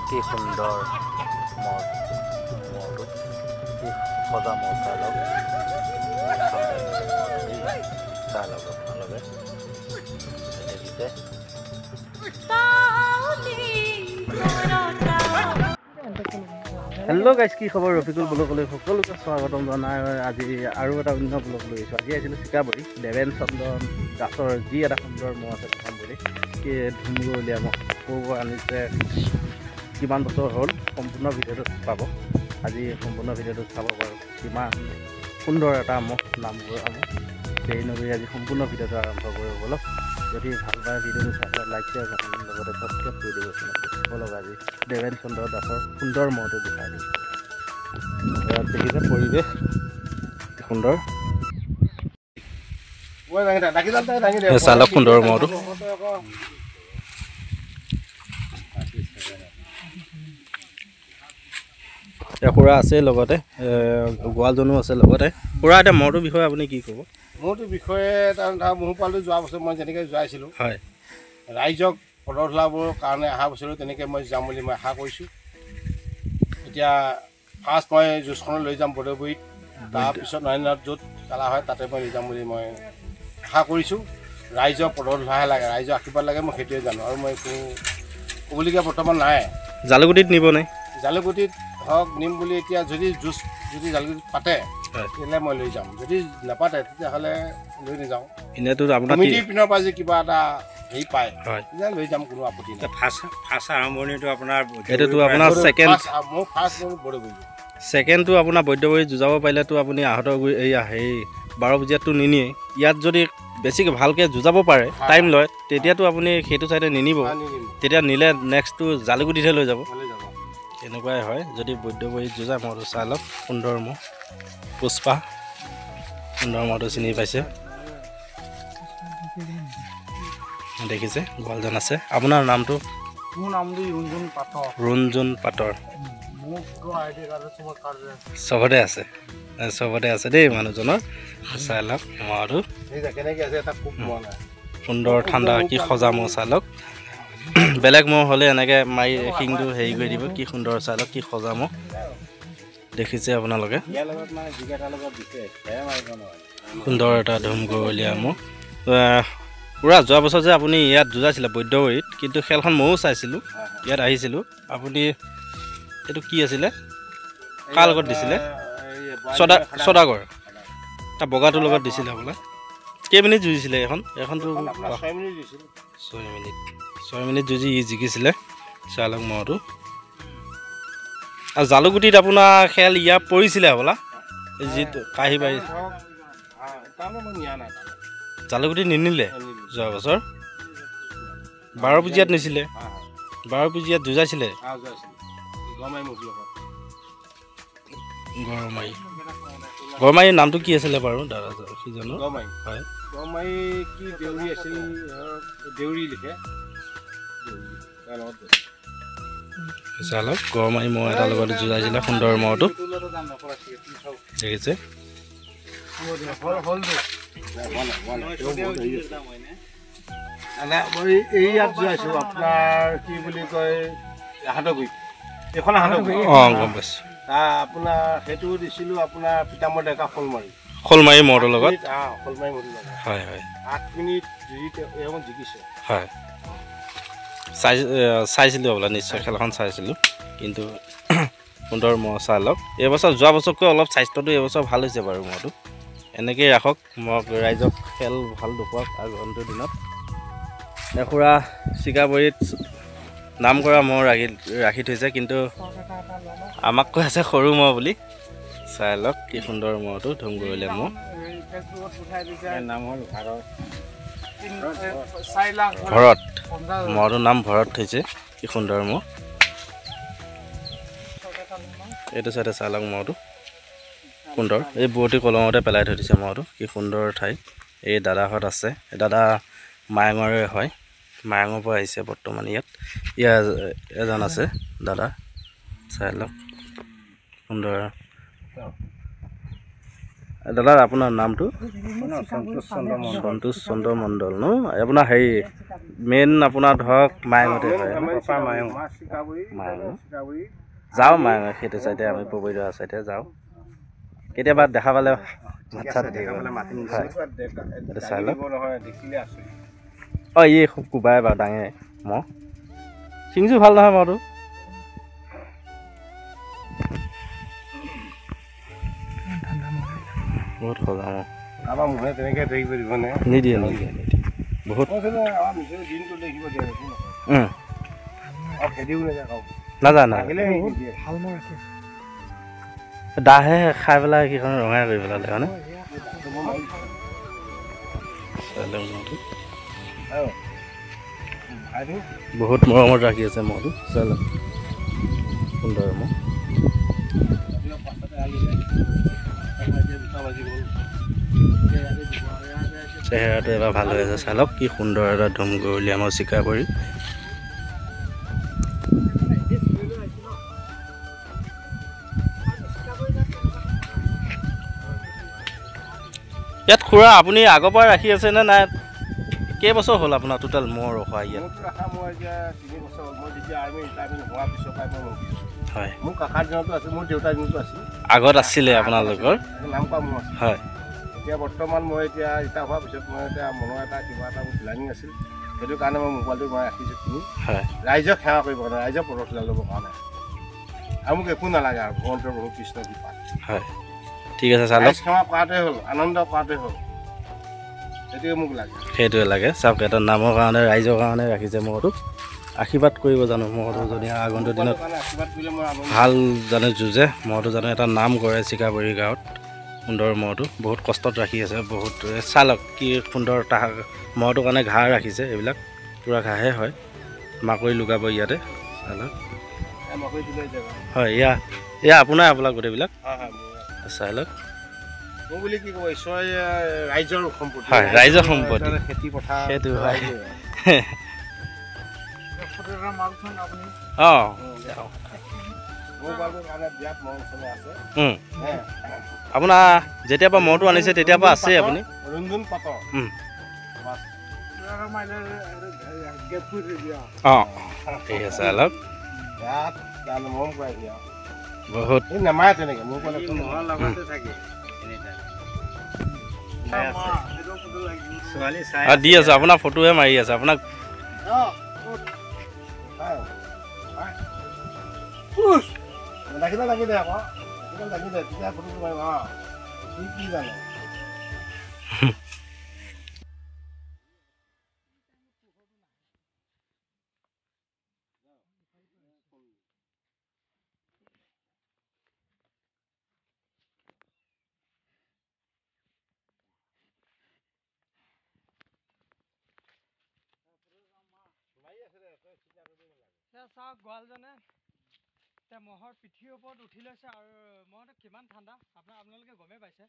কি সুন্দৰ মহটো কি সজা মহ চাই লওক আপোনালোকে দেখিছে। হেল্ল' গাইজ, কি খবৰ? ৰফিকুল ব্লগলৈ সকলোকে স্বাগতম জনাই আজি আৰু এটা অন্য ব্লগ লৈ আহিছোঁ। আজি আহিছিলোঁ চিকাবৰী দেৱেন চন্দন দাসৰ যি এটা সুন্দৰ মহ আছে প্ৰথম বুলি কি ধুমগলীয়া মহ ক'ৰ আনিছে, কিমান বছৰ হ'ল, সম্পূৰ্ণ ভিডিঅ'টো পাব। আজি সম্পূৰ্ণ ভিডিঅ'টো চাব পাৰোঁ কিমান সুন্দৰ এটা মহ, নাম কৰা মহ। দেৰি নকৰি আজি সম্পূৰ্ণ ভিডিঅ'টো আৰম্ভ কৰিব বলক। যদি ভাল পায় ভিডিঅ'টো চাই লাইক শ্বেয়াৰ কমেণ্ট লগতে ছাবস্ক্ৰাইব কৰি দিব চেনেলটো। বলক আজি দেৱেন চন্দ্ৰ দাসৰ সুন্দৰ মহটো দেখাই দিম। ইয়াত দেখিছে পৰিৱেশ সুন্দৰ, চালক সুন্দৰ মহটো। খুৰা আছে লগতে, গোৱালজনো আছে লগতে। খুৰা এতিয়া মহটোৰ বিষয়ে আপুনি কি ক'ব? মহটোৰ বিষয়ে ধৰক মহ পালটো যোৱা বছৰ মই যেনেকৈ যোৱাইছিলোঁ, হয়, ৰাইজক পদধূলাবোৰৰ কাৰণে অহা বছৰো তেনেকৈ মই যাম বুলি মই আশা কৰিছোঁ। এতিয়া ফাৰ্ষ্ট মই যুঁজখনত লৈ যাম বৰদৈগুৰিত, তাৰপিছত নৰেন্দ্ৰত য'ত খেলা হয় তাতে মই লৈ যাম বুলি মই আশা কৰিছোঁ। ৰাইজৰ পদধূলাহে লাগে, ৰাইজৰ আশীৰ্বাদ লাগে, মই সেইটোৱে জানো। আৰু মই একো ক'বলগীয়া বৰ্তমান নাই। জালুকুটিত নিব নাই? জালুকুটিত ধৰক নিম বুলি এতিয়া যদি জালুকুটিত পাতে তেতিয়াহ'লে মই লৈ যাম, যদি নাপাতে তেতিয়াহ'লে লৈ নাযাওঁ। এনেইতো আপোনাৰ কমিটিৰ পিনৰ পৰা যে কিবা এটা হেৰি পায় তেতিয়া লৈ যাম, কোনো আপত্তি নাই। ফাৰ্ষ্ট আৰম্ভণিটো আপোনাৰ এইটোতো আপোনাৰ ছেকেণ্ডটো আপোনাৰ বৈদ্যবাৰীত যুঁজাব পাৰিলেতো আপুনি আহত এইয়া হেৰি 12 বজাততো নিনিয়ে। ইয়াত যদি বেছিকৈ ভালকৈ যুঁজাব পাৰে, টাইম লয়, তেতিয়াতো আপুনি সেইটো চাইডে নিনিব। তেতিয়া নিলে নেক্সটটো জালুকুটিতহে লৈ যাব। এনেকুৱাই হয় যদি বৈদ্যবাৰীত যুঁজায়। মহটো চাই লওক, সুন্দৰ মহ, পুষ্পা সুন্দৰ মহটো চিনি পাইছে, দেখিছে। গোৱালজন আছে। আপোনাৰ নামটো? মোৰ নামটো ৰুণজুন পাটৰ। ৰুণজুন পাটৰ। চবতে আছে, চবতে আছে দেই মানুহজনৰ। চাই লওক মহটো সুন্দৰ ঠাণ্ডা, কি সজা মহ চাই লওক। বেলেগ মহ হ'লে এনেকৈ মাৰি শিংটো হেৰি কৰি দিব। কি সুন্দৰ চাই লওক, কি সজা মহ দেখিছে আপোনালোকে। সুন্দৰ এটা ধুমগলীয়া মহ। পুৰা যোৱা বছৰ যে আপুনি ইয়াত যুঁজাইছিলে বৈদ্যবাৰীত, কিন্তু খেলখন ময়ো চাইছিলোঁ, ইয়াত আহিছিলোঁ। আপুনি এইটো কি আছিলে, কাৰ লগত দিছিলে? চদাগৰ, তাৰ বগাটোৰ লগত দিছিলে আপোনাৰ। কেইমিনিট যুঁজিছিলে এইখনতো? 6 মিনিট যুঁজি ই জিকিছিলে। চাই লওক মহটো। আৰু জালুকুটিত আপোনাৰ খেল ইয়াত পৰিছিলে হ'বলা, যিটো কাঁহী বাৰী। জালুকুটিত নিনিলে যোৱা বছৰ? 12 বজাত নিছিলে, 12 বজাত যুঁজাইছিলে। গড়মাৰীৰ নামটো কি আছিলে বাৰু দাদা সিজনৰ? হয়, চালক গড়মাৰী মহ এটাৰ লগত যুঁজাইছিলে সুন্দৰ মহটো, দেখিছে। এই ইয়াত যোৱাইছোঁ আপোনাৰ কি বুলি কয়, হাতগুৰিত। এইখন হাতগুৰি। অঁ, গম পাইছোঁ। আপোনাৰ সেইটো দিছিলোঁ আপোনাৰ পিতামৰ ডেকা শ'লমাৰী মহটোৰ লগত। শ'লমাৰী মহটোৰ লগত। হয় হয়, 8 মিনিট এইখন জিকিছে। হয়, চাইছিলোঁ আপোনাক, নিশ্চয় খেলখন চাইছিলোঁ। কিন্তু সুন্দৰ মহ চাই লওক। এইবছৰ যোৱা বছৰতকৈ অলপ স্বাস্থ্যটো এইবছৰ ভাল হৈছে বাৰু মহটো। এনেকৈয়ে ৰাখক, মহ ৰাইজক খেল ভাল দেখুৱাওক আগন্তুক দিনত। খুৰা চিকাবৰীত নাম কৰা মহ ৰাখি থৈছে, কিন্তু আমাক কৈ আছে সৰু মহ বুলি। চাই লওক কি সুন্দৰ মহটো, ধুমগলীয়া মহ। নাম হ'ল ভৰত, মহটোৰ নাম ভৰত থৈছে। কি সুন্দৰ মহ। এইটো চাইডে চাই লওক মহটো সুন্দৰ। এই বুৱতী কলমতে পেলাই থৈ দিছে মহটো। কি সুন্দৰ ঠাই। এই দাদাহঁত আছে, দাদা মায়ঙৰে হয়, মায়ঙৰ পৰা আহিছে বৰ্তমান ইয়াত। এজন আছে দাদা, চাই লওক সুন্দৰ। দাদা আপোনাৰ নামটো? সন্তোষ চন্দ্ৰ মণ্ডল ন? আপোনাৰ হেৰি মেইন আপোনাৰ ধৰক মায়ঙতে হয়। মায়ং যাওঁ মায়ং সেইটো চাইডে আমি পবৈদৰা চাইডে যাওঁ। কেতিয়াবা দেখা পালে মাত চাত দিব। এইটো চাই লওক। অঁ এই খুব কোবাই বাৰু ডাঙে মহ। চিংচো ভাল নহয় মহটো। বহুত সজা মহ। আমাৰ মহে তেনেকৈ ধৰিব দিবনে? নিদিয়ে বহুত নাজানো দাহে খাই পেলাই কি ৰঙাই কৰি পেলালে মানে বহুত মৰমত ৰাখি আছে মহটো। চাই সুন্দৰ মহ। চেহেৰাটো এবাৰ ভাল হৈ আছে। চাই লওক কি সুন্দৰ এটা ধুম গৰুলীয়া মহ চিকাবৰী। ইয়াত খুৰা আপুনি আগৰ পৰা ৰাখি আছে নে নাই? কেইবছৰ হ'ল আপোনাৰ টোটেল মহ ৰখা ইয়াত? হয় মোৰ কাকাৰ দিনতো আছিল, মোৰ দেউতাৰ দিনতো আছিল। আগত আছিলে আপোনালোকৰ? নাম কোৱা মহ আছিল। হয় এতিয়া বৰ্তমান মই এতিয়া ৰিটায়াৰ হোৱাৰ পিছত মই এতিয়া মনৰ এটা কিবা এটা মোৰ প্লেনিং আছিল, সেইটো কাৰণে মই মোবাইলটো মই ৰাখিছোঁ কিনি। হয় ৰাইজক সেৱা কৰিব কাৰণে, ৰাইজক পৰহিলা ল'বৰ কাৰণে, আৰু মোক একো নালাগে আৰু ভগৱন্তৰ প্ৰভু কৃষ্ণ কৃপা। হয় ঠিক আছে চাই লওক। ৰাইজ সেৱা কৰাটোৱে হ'ল, আনন্দ কৰাটোৱে হ'ল, সেইটোৱে মোক লাগে। সেইটোৱে লাগে। চাওক এটা নামৰ কাৰণে ৰাইজৰ কাৰণে ৰাখিছে মহটোক। আশীৰ্বাদ কৰিব জানো মহটো যদি আগন্তুক দিনত ভাল জানে যুঁজে মহটো জানো এটা নাম কৰে চিকাবৰী গাঁৱত। সুন্দৰ মহটো বহুত কষ্টত ৰাখি আছে। বহুত চালক কি সুন্দৰ তাহাৰ মহটোৰ কাৰণে ঘাঁহ ৰাখিছে। এইবিলাক পূৰা ঘাঁহে হয়। মাকৈ লুকাব ইয়াতে। চালক হয় এয়া আপোনাৰ গোটেইবিলাক চাই লওক। মোৰ বুলি কি ক'ব, ঈশ্বৰে ৰাইজৰ সম্পত্তি। হয় ৰাইজৰ সম্পত্তি। খেতি পথাৰ সেইটো হয়। অঁ আপোনাৰ যেতিয়াৰ পৰা মহটো আনিছে তেতিয়াৰ পৰা আছে আপুনি? অঁ ঠিক আছে অলপ বহুত নেমাৰে তেনেকৈ মোৰ লগতে থাকে। দি আছে আপোনাৰ ফটোহে মাৰি আছে আপোনাক। লাগি দে আকৌ লাগি দে তেতিয়া ফটো মাৰিম। কি জানো চাওক গোৱালজনে এতিয়া মহৰ পিঠিৰ ওপৰত উঠি লৈছে আৰু মহটো কিমান ঠাণ্ডা আপোনালোকে গমেই পাইছে।